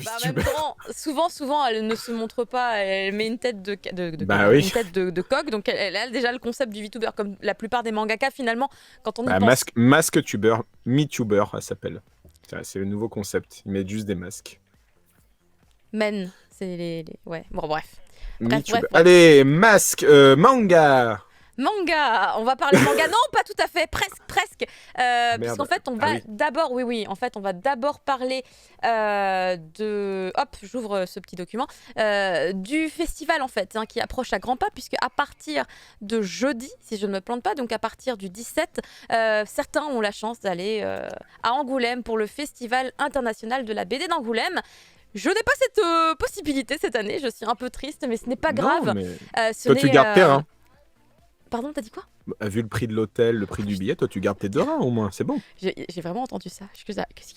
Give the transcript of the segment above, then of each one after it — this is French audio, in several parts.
Bah, en même temps, souvent, elle ne se montre pas, elle met une tête Bah oui. une tête de coq, donc elle a déjà le concept du VTuber, comme la plupart des mangaka finalement, quand on y Bah, pense. masque tuber, MeTuber, elle s'appelle. C'est le nouveau concept. Ils mettent juste des masques. Men, c'est Ouais, bon, bref. Bref, bref, MeTuber. bref. Allez, masque, manga. Manga, on va parler manga. Non, pas tout à fait, presque. Ah Puisqu'en merde. fait, on Ah va oui. d'abord, oui, en fait, on va d'abord parler de. Hop, j'ouvre ce petit document. Du festival, en fait, qui approche à grands pas, puisque à partir de jeudi, si je ne me plante pas, donc à partir du 17, certains ont la chance d'aller à Angoulême pour le Festival international de la BD d'Angoulême. Je n'ai pas cette possibilité cette année, je suis un peu triste, mais ce n'est pas Non, grave. mais Ce toi, tu n'est. gardes tes reins. Pardon, t'as dit quoi? Vu le prix de l'hôtel, le prix du billet, toi, tu gardes tes deux reins au moins. C'est bon. J'ai vraiment entendu ça.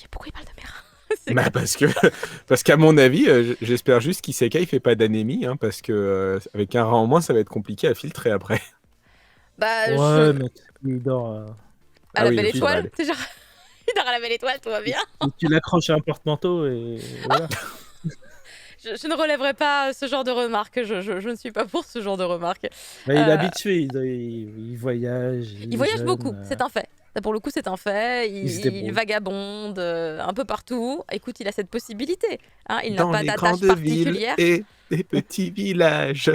Pourquoi il parle de mes reins? C'est Bah quoi? parce qu'à mon avis, j'espère juste qu'Isekai fait pas d'anémie, hein, parce que avec un rein en moins, ça va être compliqué à filtrer après. Bah, Ouais, mais il dort. à Ah la oui, belle aussi, bah, étoile. allez. C'est genre, il dort à la belle étoile, tout va bien. Tu l'accroches à un porte-manteau et voilà. Je ne relèverai pas ce genre de remarques. Je ne suis pas pour ce genre de remarques. Bah, il est Euh, habitué, il voyage, il il est voyage beaucoup, jeune. c'est un fait. Ça, pour le coup, c'est un fait. Il se Il débrouille. vagabonde un peu partout. Écoute, il a cette possibilité. Il n'a Dans pas les d'attache grandes villes particulière. et des petits villages,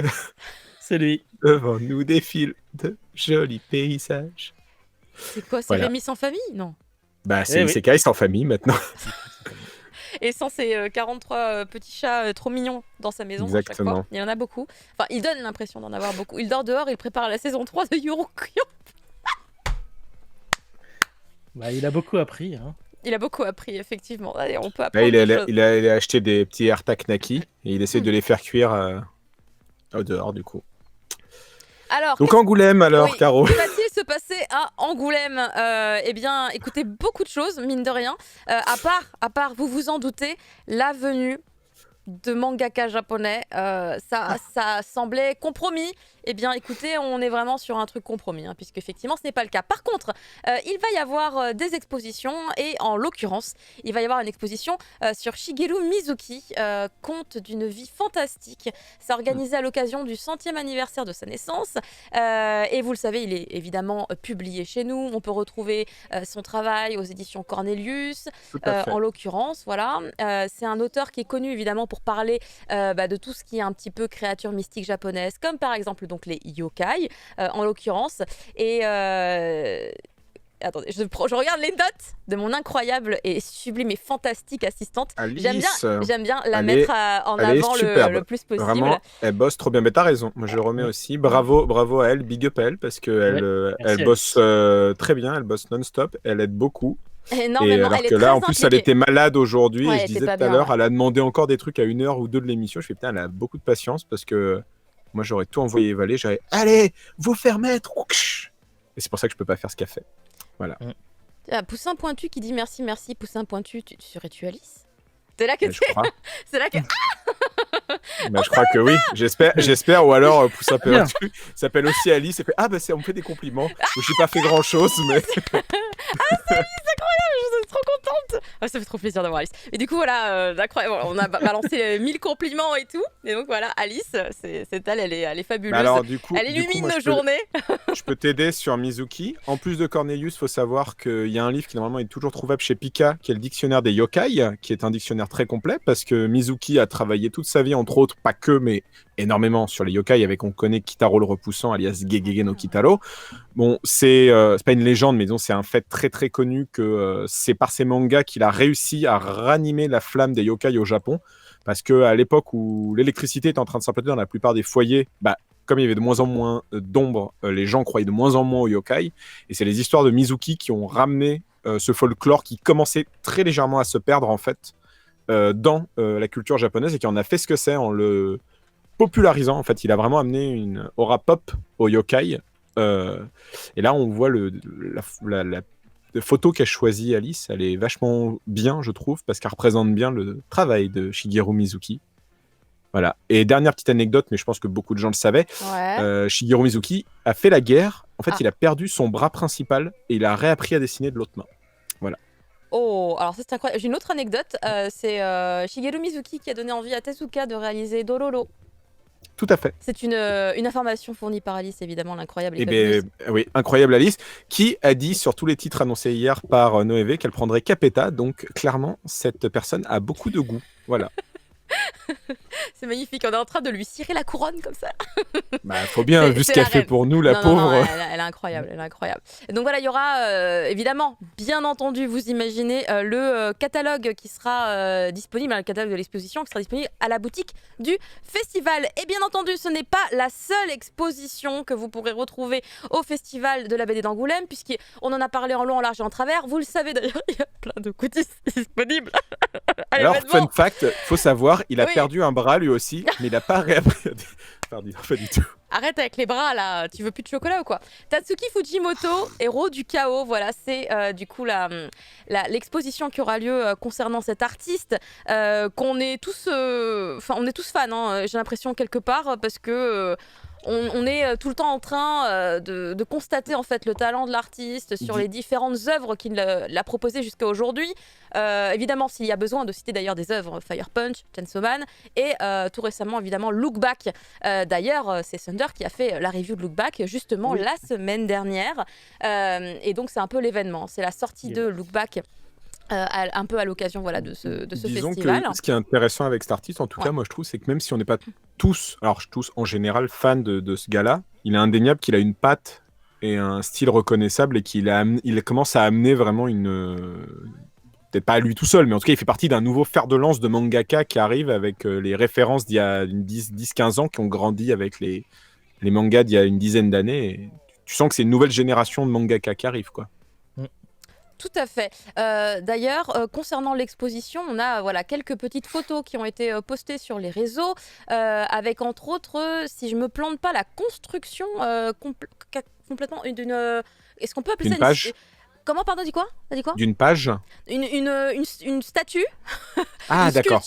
C'est lui. devant nous défilent de jolis paysages. C'est quoi? C'est Voilà. Rémi sans famille? Non. Bah, c'est Eh oui. Isekai sans famille maintenant. Et sans ses 43 petits chats trop mignons dans sa maison à chaque fois. Exactement. Il y en a beaucoup. Enfin, il donne l'impression d'en avoir beaucoup. Il dort dehors, il prépare la saison 3 de Yuru-Kyo. Bah, il a beaucoup appris. Hein. Il a beaucoup appris, effectivement. Allez, on peut Là, apprendre des choses. il a acheté des petits AirTag Naki et il essaie de les faire cuire au dehors, du coup. Alors, Donc Angoulême, alors, oui, Caro. que va-t-il se passer à Angoulême? Eh bien, écoutez, beaucoup de choses, mine de rien. À part, vous vous en doutez, la venue de mangaka japonais, ça semblait compromis. Eh bien, écoutez, on est vraiment sur un truc compromis, puisque effectivement, ce n'est pas le cas. Par contre, il va y avoir des expositions, et en l'occurrence, il va y avoir une exposition sur Shigeru Mizuki, conte d'une vie fantastique. C'est organisé à l'occasion du 100e anniversaire de sa naissance, et vous le savez, il est évidemment publié chez nous. On peut retrouver son travail aux éditions Cornelius, Tout à fait. en l'occurrence, voilà. C'est un auteur qui est connu évidemment pour parler de tout ce qui est un petit peu créature mystique japonaise, comme par exemple donc les yokai, en l'occurrence. Et attendez, je regarde les notes de mon incroyable et sublime et fantastique assistante. Alice, J'aime bien la elle mettre est- en elle est avant superbe. le plus possible. Vraiment, elle bosse trop bien. Mais t'as raison, moi je le remets aussi. Bravo à elle, big up à elle, parce qu'elle Ouais, elle merci, bosse très bien, elle bosse non-stop, elle aide beaucoup. Et Énormément, alors elle est que là, très en plus, elle impliquée. était malade aujourd'hui, Ouais, et elle je était disais pas tout à bien, l'heure, ouais. elle a demandé encore des trucs à 1 heure ou 2 de l'émission. Je fais putain, elle a beaucoup de patience, parce que moi j'aurais tout envoyé évaler, j'aurais allez, vous faire mettre. Et c'est pour ça que je peux pas faire ce qu'elle fait. Voilà. Poussin Pointu qui dit merci, Poussin Pointu, serais-tu Alice? C'est là que Je crois. c'est là que Bah, je crois que oui, j'espère, ou alors Poussin Bien. Perdu s'appelle aussi Alice et fait ah bah on me fait des compliments. J'ai pas fait grand chose, mais je suis trop contente. Ça fait trop plaisir d'avoir Alice. Et du coup, voilà, incroyable. On a balancé 1000 compliments et tout. Et donc voilà, Alice, c'est elle, elle est fabuleuse. mais alors du coup, elle illumine moi, nos journées. je peux t'aider sur Mizuki. En plus de Cornelius, faut savoir qu'il y a un livre qui normalement est toujours trouvable chez Pika, qui est le dictionnaire des yokai, qui est un dictionnaire très complet parce que Mizuki a travaillé toute sa vie, entre autres, pas que, mais énormément sur les yokai, avec on connaît Kitaro le repoussant, alias Gegege no Kitaro. Bon, c'est pas une légende, mais disons, c'est un fait très très connu que c'est par ses mangas qu'il a réussi à ranimer la flamme des yokai au Japon. Parce qu'à l'époque où l'électricité était en train de s'implanter dans la plupart des foyers, comme il y avait de moins en moins d'ombre, les gens croyaient de moins en moins aux yokai. Et c'est les histoires de Mizuki qui ont ramené ce folklore qui commençait très légèrement à se perdre, en fait, dans la culture japonaise, et qui en a fait ce que c'est en le popularisant. En fait, il a vraiment amené une aura pop au yokai. Et là, on voit la photo qu'a choisie Alice. Elle est vachement bien, je trouve, parce qu'elle représente bien le travail de Shigeru Mizuki. Voilà. Et dernière petite anecdote, mais je pense que beaucoup de gens le savaient. Ouais. Shigeru Mizuki a fait la guerre. En fait, Ah. il a perdu son bras principal et il a réappris à dessiner de l'autre main. Voilà. Oh, alors ça c'est incroyable. J'ai une autre anecdote. C'est Shigeru Mizuki qui a donné envie à Tezuka de réaliser Dororo. Tout à fait. C'est une information fournie par Alice, évidemment, l'incroyable Eh Eclipse bien, News. oui, incroyable Alice, qui a dit sur tous les titres annoncés hier par Noévé qu'elle prendrait Capeta. Donc, clairement, cette personne a beaucoup de goût. Voilà. C'est magnifique, on est en train de lui cirer la couronne comme ça. Bah, faut bien, vu ce C'est qu'elle la fait reine. pour nous, la Non, pauvre. elle est incroyable, elle est incroyable. Et donc voilà, il y aura évidemment, bien entendu, vous imaginez, le catalogue qui sera disponible, le catalogue de l'exposition qui sera disponible à la boutique du festival. Et bien entendu, ce n'est pas la seule exposition que vous pourrez retrouver au festival de la BD d'Angoulême, puisqu'on en a parlé en long, en large et en travers. Vous le savez d'ailleurs, il y a plein de goodies disponibles. à Alors, l'événement. fun fact, faut savoir, il a Oui. perdu un bras lui aussi, mais il n'a pas réappris. Pardon, pas du tout. Arrête avec les bras là, tu veux plus de chocolat ou quoi? Tatsuki Fujimoto, héros du chaos, voilà, c'est du coup l'exposition qui aura lieu concernant cet artiste qu'on est tous, on est tous fans, hein, j'ai l'impression quelque part, parce que on est tout le temps en train de constater en fait le talent de l'artiste sur les différentes œuvres qu'il a proposées jusqu'à aujourd'hui. Évidemment, s'il y a besoin de citer d'ailleurs des œuvres, Fire Punch, Chainsaw Man, et tout récemment évidemment Look Back. D'ailleurs, c'est Thunder qui a fait la review de Look Back justement la semaine dernière. Et donc c'est un peu l'événement, c'est la sortie de Look Back. Un peu à l'occasion voilà, de ce Disons festival. que ce qui est intéressant avec cet artiste, en tout cas, moi je trouve, c'est que même si on n'est pas tous, alors tous en général, fans de ce gars-là, il est indéniable qu'il a une patte et un style reconnaissable et il commence à amener vraiment peut-être pas à lui tout seul, mais en tout cas, il fait partie d'un nouveau fer de lance de mangaka qui arrive avec les références d'il y a 10-15 ans qui ont grandi avec les mangas d'il y a une dizaine d'années. Et tu sens que c'est une nouvelle génération de mangaka qui arrive, quoi. Tout à fait. D'ailleurs, concernant l'exposition, on a voilà, quelques petites photos qui ont été postées sur les réseaux, avec entre autres, si je me plante pas, la construction complètement d'une... Est-ce qu'on peut appeler ça Une page. Comment, pardon, dis quoi? T'as dit quoi? D'une page. Une statue. Ah, d'accord.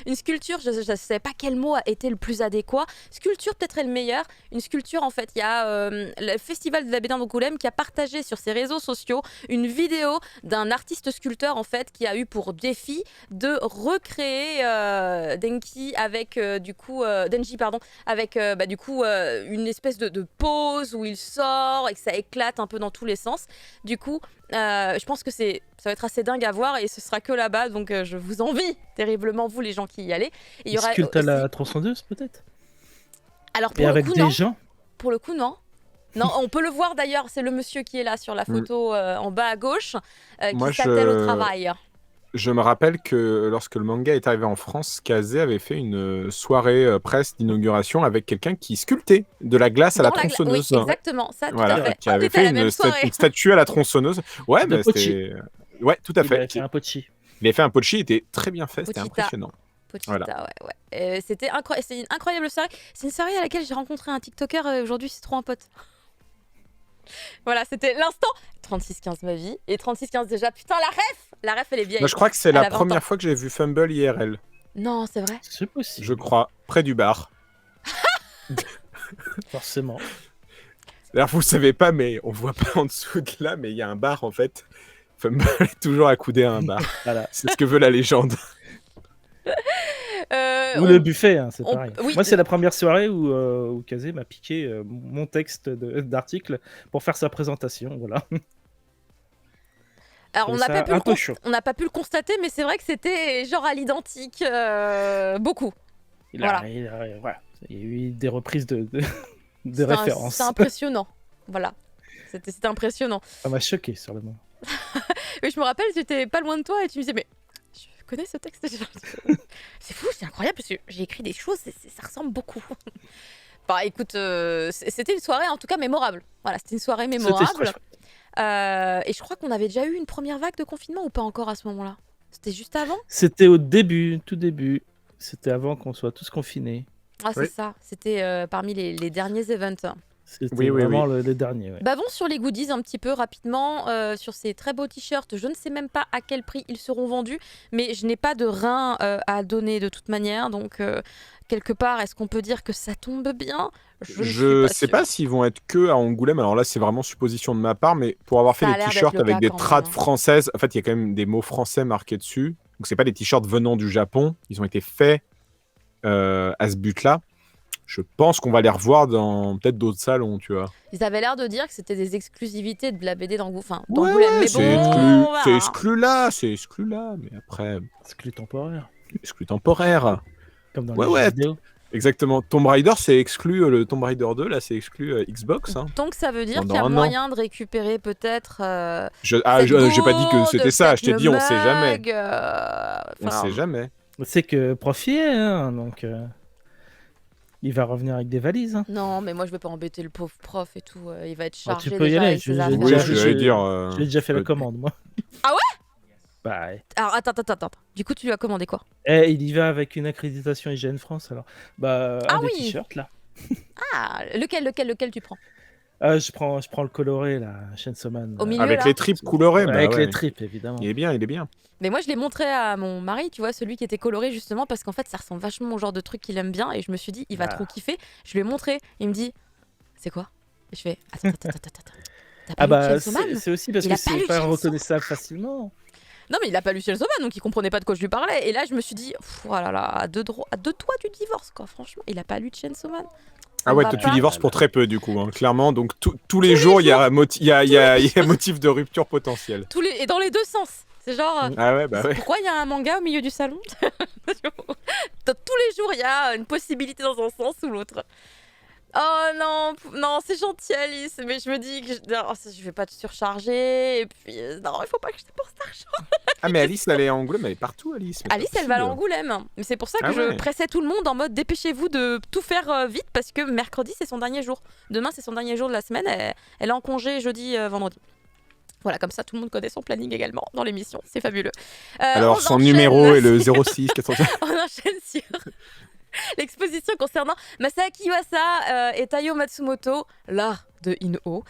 Une sculpture, je ne sais pas quel mot a été le plus adéquat. Sculpture peut-être est le meilleur. Une sculpture, en fait, il y a le Festival de la BD d'Angoulême qui a partagé sur ses réseaux sociaux une vidéo d'un artiste sculpteur, en fait, qui a eu pour défi de recréer Denji avec, une espèce de pose où il sort et que ça éclate un peu dans tous les sens. Du coup, je pense que ça va être assez dingue à voir et ce sera que là-bas, donc je vous envie terriblement, vous les gens qui y allez. Et il y aura sculpte à aussi... la tronçonneuse peut-être. Alors Et pour le avec coup, des non. gens. Pour le coup, non. Non, on peut le voir d'ailleurs, c'est le monsieur qui est là sur la photo en bas à gauche, Moi, qui s'attelle au travail. Je me rappelle que lorsque le manga est arrivé en France, Kazé avait fait une soirée presse d'inauguration avec quelqu'un qui sculptait de la glace à la tronçonneuse. Oui, exactement, ça, tout Voilà, à fait. qui avait fait une statue à la tronçonneuse. Ouais, mais c'était... Ouais, tout à fait. Il avait fait un pochi. Il avait fait un pochi, il était très bien fait, c'était impressionnant. Pochita, Voilà. ouais. C'était c'est une incroyable soirée. C'est une soirée à laquelle j'ai rencontré un TikToker aujourd'hui, c'est trop un pote. Voilà, c'était l'instant 36-15 ma vie. Et 36-15 déjà, putain, la ref, elle est vieille. Moi, je crois que c'est Elle a la 20 ans. première fois que j'ai vu Fumble IRL. Non, c'est vrai. C'est possible. Je crois, près du bar. Forcément. D'ailleurs, vous le savez pas, mais on voit pas en dessous de là, mais il y a un bar en fait. Fumble est toujours accoudé à un bar. Voilà. C'est ce que veut la légende. Ou le buffet, hein, c'est pareil. Oui. Moi, c'est la première soirée où Kazé m'a piqué mon texte d'article pour faire sa présentation. Voilà. Alors, on n'a pas pu le constater, mais c'est vrai que c'était genre à l'identique, beaucoup. Il y a eu des reprises de références. C'est impressionnant. Voilà. C'était impressionnant. Ça m'a choqué sur le moment. Mais je me rappelle, j'étais pas loin de toi et tu me disais, mais je connais ce texte. C'est fou, c'est incroyable parce que j'ai écrit des choses, ça ressemble beaucoup. Bah écoute, c'était une soirée en tout cas mémorable. Voilà, c'était une soirée mémorable. Et je crois qu'on avait déjà eu une première vague de confinement ou pas encore à ce moment-là? C'était juste avant? C'était au début, tout début. C'était avant qu'on soit tous confinés. Ah, c'est ça. C'était parmi les derniers events. C'était Oui, oui, vraiment oui. le dernier. Ouais. Bavons sur les goodies un petit peu rapidement, sur ces très beaux t-shirts. Je ne sais même pas à quel prix ils seront vendus, mais je n'ai pas de rein à donner de toute manière. Donc, quelque part, est-ce qu'on peut dire que ça tombe bien? Je ne suis Je pas sais pas sûre. s'ils vont être que à Angoulême. Alors là, c'est vraiment supposition de ma part, mais pour avoir fait Ça a des l'air d'être t-shirts le avec cas des quand même, trades hein. françaises, en fait, il y a quand même des mots français marqués dessus. Donc c'est pas des t-shirts venant du Japon. Ils ont été faits à ce but-là. Je pense qu'on va les revoir dans peut-être d'autres salons, tu vois. Ils avaient l'air de dire que c'était des exclusivités de la BD Ouais, d'Angoulême. Mais c'est bon, c'est exclu là, mais après, Exclu temporaire, exclu temporaire. comme dans Ouais, les jeux ouais, vidéo. exactement. Tomb Raider, c'est exclu, le Tomb Raider 2, là, c'est exclu Xbox. Hein, donc ça veut dire qu'il y pendant a un an. moyen de récupérer peut-être J'ai pas dit que gourde, c'était ça, je peut-être t'ai dit, le on sait jamais. mug, On enfin, sait jamais. C'est que prof y est, hein, donc il va revenir avec des valises. Hein. Non, mais moi je veux pas embêter le pauvre prof et tout. Il va être Ah, chargé tu peux y déjà aller, avec ses j'ai affaires. Oui, déjà- je j'ai- vais dire. J'ai déjà fait la peux- commande, moi. Ah ouais? Bah, ouais. Alors attends. Du coup, tu lui as commandé quoi? Eh, il y va avec une accréditation IGN France, alors. Bah, Ah un des oui. t-shirts, là. Ah, lequel tu prends? Je prends le coloré, là, Chainsaw Man. Au milieu, Avec là. les tripes colorées, bah Avec ouais. les tripes, évidemment. Il est bien, il est bien. Mais moi je l'ai montré à mon mari, tu vois, celui qui était coloré justement parce qu'en fait ça ressemble vachement au genre de truc qu'il aime bien et je me suis dit il va Ah. trop kiffer. Je lui ai montré, il me dit c'est quoi? Et je fais attends. T'as pas Ah lu bah, Chainsaw Man? c'est aussi parce Il que a pas lu c'est pas Chainsaw Man. reconnaissable facilement. Non mais il a pas lu Chainsaw Man donc il comprenait pas de quoi je lui parlais et là je me suis dit oh là là à deux doigts du divorce quoi franchement il a pas lu Chainsaw Man. Ah On ouais, va toi, tu pas- divorces pour très peu, du coup, hein, clairement. Donc, tous les jours, il y a motif de rupture potentielle. Et dans les deux sens. C'est genre Ah ouais, bah ouais. pourquoi il y a un manga au milieu du salon? Tous les jours, il y a une possibilité dans un sens ou l'autre. Oh non, c'est gentil Alice, mais je me dis que je vais pas te surcharger, et puis non, il faut pas que je dépense d'argent. Ah, mais Alice, elle est à Angoulême, elle est partout, Alice. Mais Alice, c'est elle va à possible. l'Angoulême, mais c'est pour ça que Ah je ouais. pressais tout le monde en mode dépêchez-vous de tout faire vite, parce que mercredi, c'est son dernier jour. Demain, c'est son dernier jour de la semaine, elle est en congé jeudi, vendredi. Voilà, comme ça, tout le monde connaît son planning également dans l'émission, c'est fabuleux. Alors, On son enchaîne numéro est le sur- 06 400. On enchaîne sur l'exposition concernant Masaaki Yuasa et Taiyo Matsumoto, l'art de In-Oh.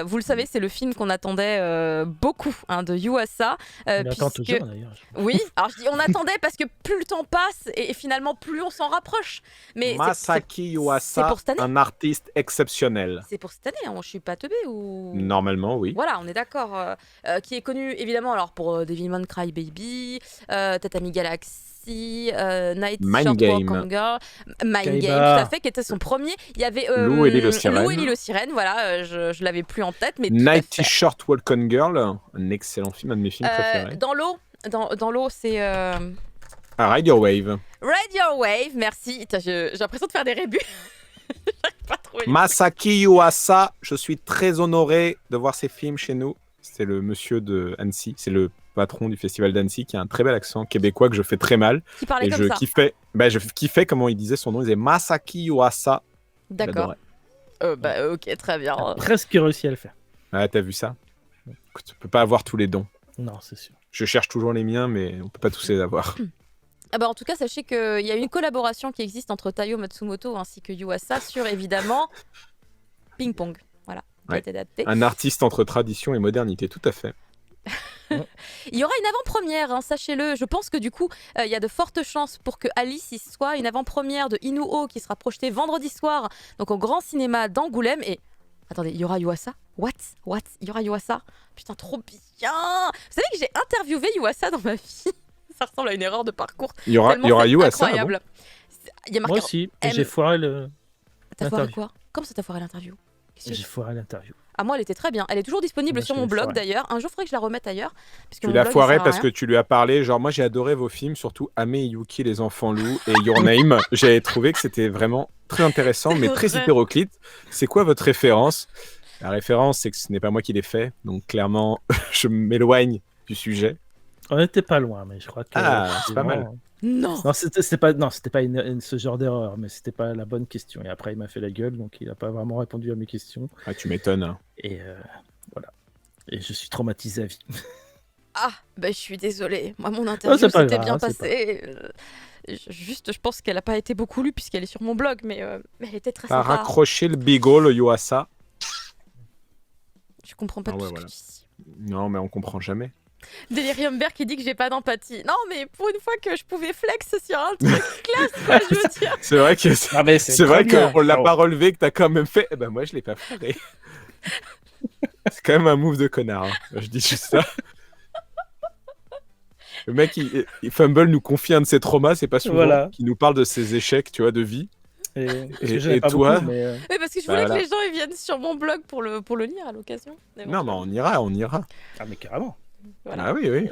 Vous le savez, c'est le film qu'on attendait beaucoup de Yuasa. Il attend puisque- toujours, d'ailleurs. Oui, alors je dis on attendait parce que plus le temps passe et finalement plus on s'en rapproche. Mais Masaki c'est Yuasa, pour cette année. un artiste exceptionnel. c'est pour cette année, hein, je suis pas teubée ou... Normalement, oui. Voilà, on est d'accord. Qui est connu évidemment alors pour Devilman Crybaby, Tatami Galaxy, Night Mind Short Game. Walk on Girl, Mind Kaiba. Game, tout à fait, qui était son premier. Il y avait Lou et l'île aux sirènes. Lou et l'île aux sirènes, voilà, je l'avais plus en tête, mais tout à Night fait. T-shirt Walk on Girl, un excellent film, un de mes films préférés. Dans l'eau, c'est Ah, Ride Your Wave. Ride Your Wave, merci. Putain, j'ai l'impression de faire des rébus. J'arrive pas à trouver. Masaki Yuasa, je suis très honoré de voir ses films chez nous. C'est le monsieur de Annecy, c'est le patron du festival d'Annecy qui a un très bel accent québécois que je fais très mal. Qui parlait Et comme ça. je kiffais comment il disait son nom. Il disait Masaki Yuasa. D'accord. J'adorais. Ok, très bien. Presque réussi à le faire. Ah, t'as vu ça? Écoute, on peut pas avoir tous les dons. Non, c'est sûr. Je cherche toujours les miens, mais on peut pas tous les avoir. Ah bah en tout cas, sachez qu'il y a une collaboration qui existe entre Taiyo Matsumoto ainsi que Yuasa sur évidemment Ping Pong. Voilà, qui a Ouais. été adapté. Un artiste entre tradition et modernité, tout à fait. Il y aura une avant-première, hein, sachez-le. Je pense que du coup, il y a de fortes chances pour que Alice y soit une avant-première de In-Oh qui sera projetée vendredi soir, donc au Grand Cinéma d'Angoulême. Et attendez, il y aura Yuasa? What? Il y aura Yuasa? Putain, trop bien! Vous savez que j'ai interviewé Yuasa dans ma vie? Ça ressemble à une erreur de parcours. Il y aura Tellement c'est Yuasa. incroyable. Il y a marqué. Moi aussi, M. j'ai foiré le. T'as foiré l'interview. quoi? Comment ça t'as foiré l'interview? Qu'est-ce que J'ai foiré l'interview. Ah moi elle était très bien. Elle est toujours disponible Moi, sur je mon l'ai blog foirée. d'ailleurs. Un jour il faudrait que je la remette ailleurs. Parce que Tu mon l'as blog, il foiré sert à parce rien. que tu lui as parlé. Genre, moi j'ai adoré vos films, surtout Ame et Yuki, les enfants loups et Your Name. J'ai trouvé que c'était vraiment très intéressant, C'est mais très vrai. hétéroclite. C'est quoi votre référence? La référence, c'est que ce n'est pas moi qui l'ai fait. Donc clairement, je m'éloigne du sujet. On n'était pas loin, mais je crois que. Ah, c'est pas mal. Non. Non, c'était pas ce genre d'erreur, mais c'était pas la bonne question. Et après, il m'a fait la gueule, donc il a pas vraiment répondu à mes questions. Ah, tu m'étonnes. Hein. Et voilà. Et je suis traumatisé à vie. Ah bah je suis désolée. Moi mon interview c'est pas s'était grave, bien c'est passé. Juste, je pense qu'elle a pas été beaucoup lue puisqu'elle est sur mon blog, mais elle était très T'as sympa. raccroché le bigot, le Yuasa. Je comprends pas Ah tout ouais, ce voilà. que tu dis. Non, mais on comprend jamais. Delirium Bear qui dit que j'ai pas d'empathie. Non, mais pour une fois que je pouvais flex sur un truc classe, quoi, je veux dire. C'est vrai que c'est Ah, mais c'est vrai très bien. qu'on l'a Oh. pas relevé, que t'as quand même fait. Eh ben moi, je l'ai pas fait. C'est quand même un move de connard. Hein. Je dis juste ça. Le mec, Fumble nous confie un de ses traumas, c'est pas souvent Voilà. qu'il nous parle de ses échecs, tu vois, de vie. Parce Et- que j'en ai et pas toi beaucoup, mais Oui, parce que je Bah, voulais voilà. que les gens ils viennent sur mon blog pour le lire à l'occasion. Non, mais on ira, on ira. ah mais carrément. Voilà. Ah oui, oui.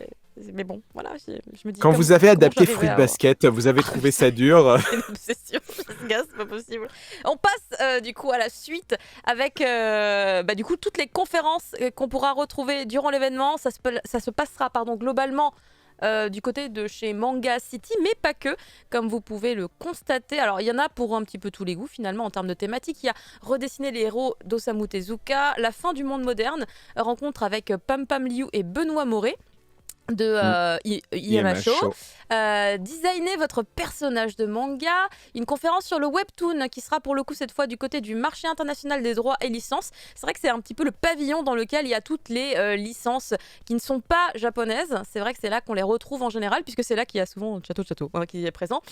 Mais bon, voilà, je me dis. Quand vous avez adapté Fruit Basket, vous avez trouvé ça dur. C'est une obsession, ce gars, c'est pas possible. On passe du coup à la suite avec du coup toutes les conférences qu'on pourra retrouver durant l'événement. Ça se passera globalement du côté de chez Manga City, mais pas que, comme vous pouvez le constater. Alors il y en a pour un petit peu tous les goûts finalement en termes de thématique. Il y a redessiner les héros d'Osamu Tezuka, la fin du monde moderne, rencontre avec Pam Pam Liu et Benoît Moré de IMHO. Designer votre personnage de manga, une conférence sur le webtoon qui sera pour le coup cette fois du côté du marché international des droits et licences. C'est vrai que c'est un petit peu le pavillon dans lequel il y a toutes les licences qui ne sont pas japonaises. C'est vrai que c'est là qu'on les retrouve en général puisque c'est là qu'il y a souvent Chateau qui est présent.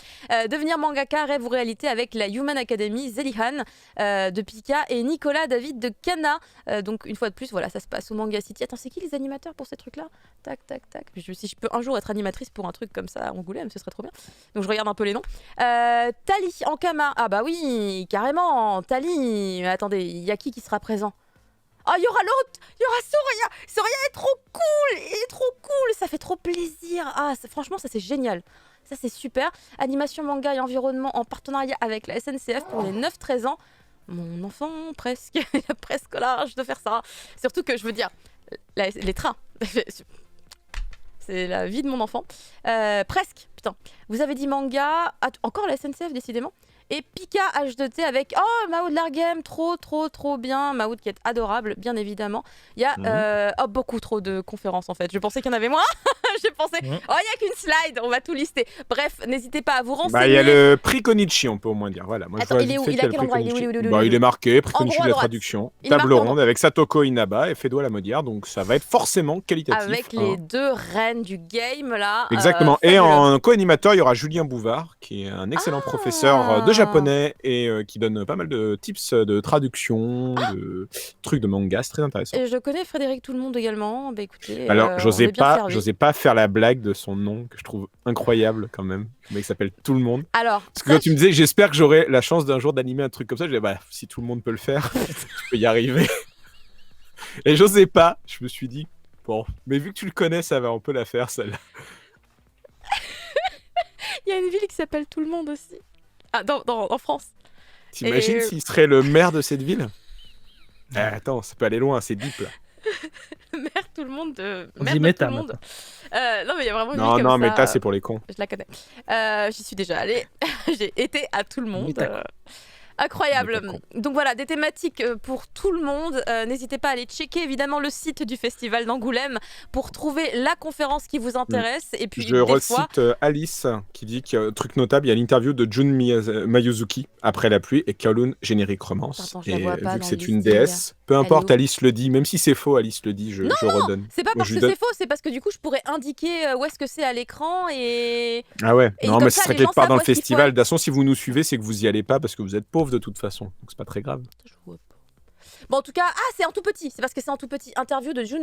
Devenir mangaka, rêve ou réalité avec la Human Academy, Zelihan de Pika et Nicolas David de Kana. Donc une fois de plus, voilà, ça se passe au Manga City. Attends, c'est qui les animateurs pour ces trucs-là? Tac, tac, tac. Si je peux un jour être animatrice pour un truc comme ça à Angoulême, ce serait trop bien. Donc je regarde un peu les noms. Tali Ankama. Ah bah oui, carrément. Tali. Mais attendez, il y a qui sera présent? Ah, il y aura l'autre. Il y aura Soria. Soria est trop cool. Il est trop cool. Ça fait trop plaisir. Ah, franchement, ça c'est génial. Ça c'est super. Animation, manga et environnement en partenariat avec la SNCF pour les 9-13 ans. Mon enfant, presque. Il a presque l'âge de faire ça. Surtout que je veux dire, les trains. C'est la vie de mon enfant. Presque, putain. Vous avez dit manga, encore la SNCF décidément. Et Pika H2T avec Maoud Largame, trop bien. Maoud qui est adorable, bien évidemment. Il y a beaucoup trop de conférences en fait. Je pensais qu'il y en avait moins. J'ai pensé, il n'y a qu'une slide, on va tout lister. Bref, n'hésitez pas à vous renseigner. Bah, il y a le prix Konichi, on peut au moins dire. Voilà, moi Attends, je vois il est vite où? fait Il qu'il y a a le quel prix endroit? Il est où? Konichi. Il est où? Bah, il est marqué, prix En Konichi gros, à de la droite. traduction. Il Table marque en ronde avec Satoko Inaba et Fedo la Modière, donc ça va être forcément qualitatif. Avec les deux reines du game là. Exactement. Et fabuleux. en co-animateur, il y aura Julien Bouvard, qui est un excellent professeur de japonais et qui donne pas mal de tips de traduction, de trucs de manga. C'est très intéressant. Et je connais Frédéric Tout le Monde également. Bah écoutez, Alors, on j'osais est bien servi. pas faire la blague de son nom, que je trouve incroyable quand même. Le mec s'appelle Tout le Monde. Alors, Parce que quand tu me disais, j'espère que j'aurai la chance d'un jour d'animer un truc comme ça, je disais, bah, si tout le monde peut le faire, je peux y arriver. Et j'osais pas. Je me suis dit, bon, mais vu que tu le connais, ça va, on peut la faire, celle-là. il y a une ville qui s'appelle Tout le Monde aussi. Ah, en France. T'imagines Et- s'il serait le maire de cette ville? Attends, ça peut aller loin, c'est deep là. Merde, Tout le Monde de. On Merde dit de méta Tout le monde. maintenant. Non, mais il y a vraiment une Non, ville non, comme mais ça. ta, c'est pour les cons. Je la connais. J'y suis déjà allée. J'ai été à Tout le Monde. Méta. Incroyable. Méta con. Donc voilà, des thématiques pour tout le monde. N'hésitez pas à aller checker évidemment le site du festival d'Angoulême pour trouver la conférence qui vous intéresse. Et puis Je des recite fois, Alice qui dit que, truc notable, il y a l'interview de Jun Mayuzuki après la pluie et Kowloon générique romance. Attends, je la et vois vu pas que dans c'est le une listing. déesse, peu Elle importe, est où? Alice le dit, même si c'est faux, Alice le dit, je redonne. c'est pas Moi, parce je que lui c'est faux, c'est parce que du coup je pourrais indiquer où est-ce que c'est à l'écran et. Ah ouais, Et non, comme mais ça, ce serait les gens quelque part savent dans où le est-ce qu'il faut festival. être. De toute façon, si vous nous suivez, c'est que vous y allez pas parce que vous êtes pauvre de toute façon. Donc c'est pas très grave. Je vois pas. Bon, en tout cas, c'est en tout petit. C'est parce que c'est en tout petit. Interview de Jun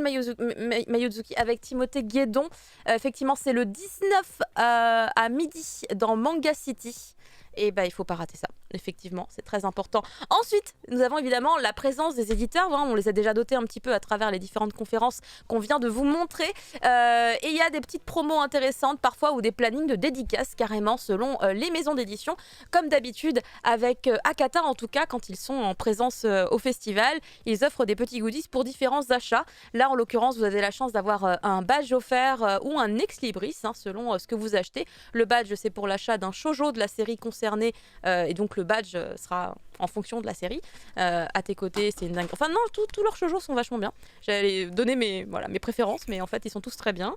Mayuzuki avec Timothée Guédon. Effectivement, c'est le 19 à midi dans Manga City. Et bah, il faut pas rater ça. Effectivement, c'est très important. Ensuite, nous avons évidemment la présence des éditeurs. Hein, on les a déjà dotés un petit peu à travers les différentes conférences qu'on vient de vous montrer. Et il y a des petites promos intéressantes parfois ou des plannings de dédicaces carrément selon les maisons d'édition. Comme d'habitude avec Akata en tout cas, quand ils sont en présence au festival, ils offrent des petits goodies pour différents achats. Là, en l'occurrence, vous avez la chance d'avoir un badge offert ou un ex-libris, hein, selon ce que vous achetez. Le badge, c'est pour l'achat d'un shoujo de la série concernée et donc le badge sera en fonction de la série. À tes côtés, c'est une dingue. Enfin non, tous leurs shoujo sont vachement bien. J'allais donner mes préférences, mais en fait ils sont tous très bien.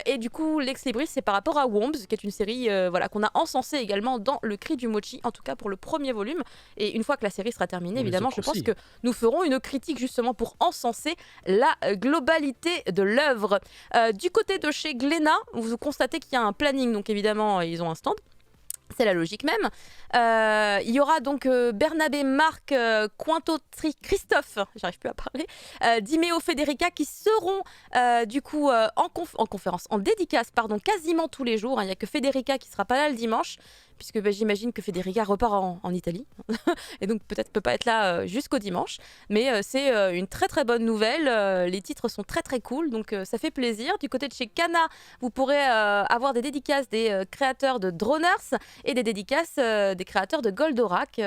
Et du coup, Lex Libris, c'est par rapport à Worms, qui est une série qu'on a encensée également dans Le Cri du Mochi, en tout cas pour le premier volume. Et une fois que la série sera terminée, évidemment, je pense que nous ferons une critique justement pour encenser la globalité de l'œuvre. Du côté de chez Glénat, vous constatez qu'il y a un planning, donc évidemment, ils ont un stand. C'est la logique même. Il y aura donc Bernabé, Marc, Cointo, Christophe, j'arrive plus à parler, Dimeo, Federica qui seront du coup en conférence, en dédicace, quasiment tous les jours. Il n'y a que Federica qui sera pas là le dimanche, puisque j'imagine que Federica repart en Italie et donc peut-être peut pas être là jusqu'au dimanche. Mais c'est une très très bonne nouvelle. Les titres sont très très cool, donc ça fait plaisir. Du côté de chez Kana, vous pourrez avoir des dédicaces des créateurs de Droners et des dédicaces des créateurs de Goldorak.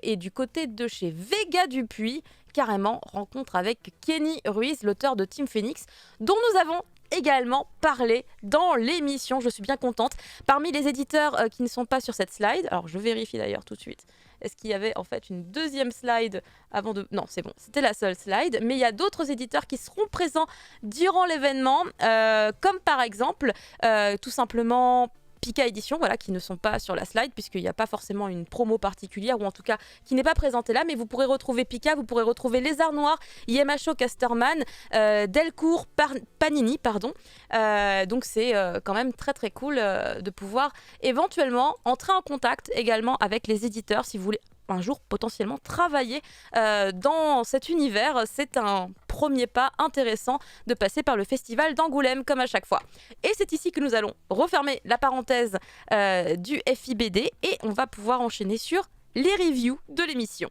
Et du côté de chez Vega Dupuis, carrément, rencontre avec Kenny Ruiz, l'auteur de Team Phoenix, dont nous avons également parlé dans l'émission. Je suis bien contente. Parmi les éditeurs qui ne sont pas sur cette slide, alors je vérifie d'ailleurs tout de suite, est-ce qu'il y avait en fait une deuxième slide avant de... Non, c'est bon, c'était la seule slide, mais il y a d'autres éditeurs qui seront présents durant l'événement, comme par exemple, tout simplement... Pika Édition, qui ne sont pas sur la slide puisqu'il n'y a pas forcément une promo particulière ou en tout cas qui n'est pas présentée là, mais vous pourrez retrouver Pika, vous pourrez retrouver Lézard Noir, Yemacho Casterman, Delcourt Panini, donc c'est quand même très très cool de pouvoir éventuellement entrer en contact également avec les éditeurs si vous voulez un jour potentiellement travailler dans cet univers. C'est un premier pas intéressant de passer par le festival d'Angoulême comme à chaque fois. Et c'est ici que nous allons refermer la parenthèse du FIBD et on va pouvoir enchaîner sur les reviews de l'émission.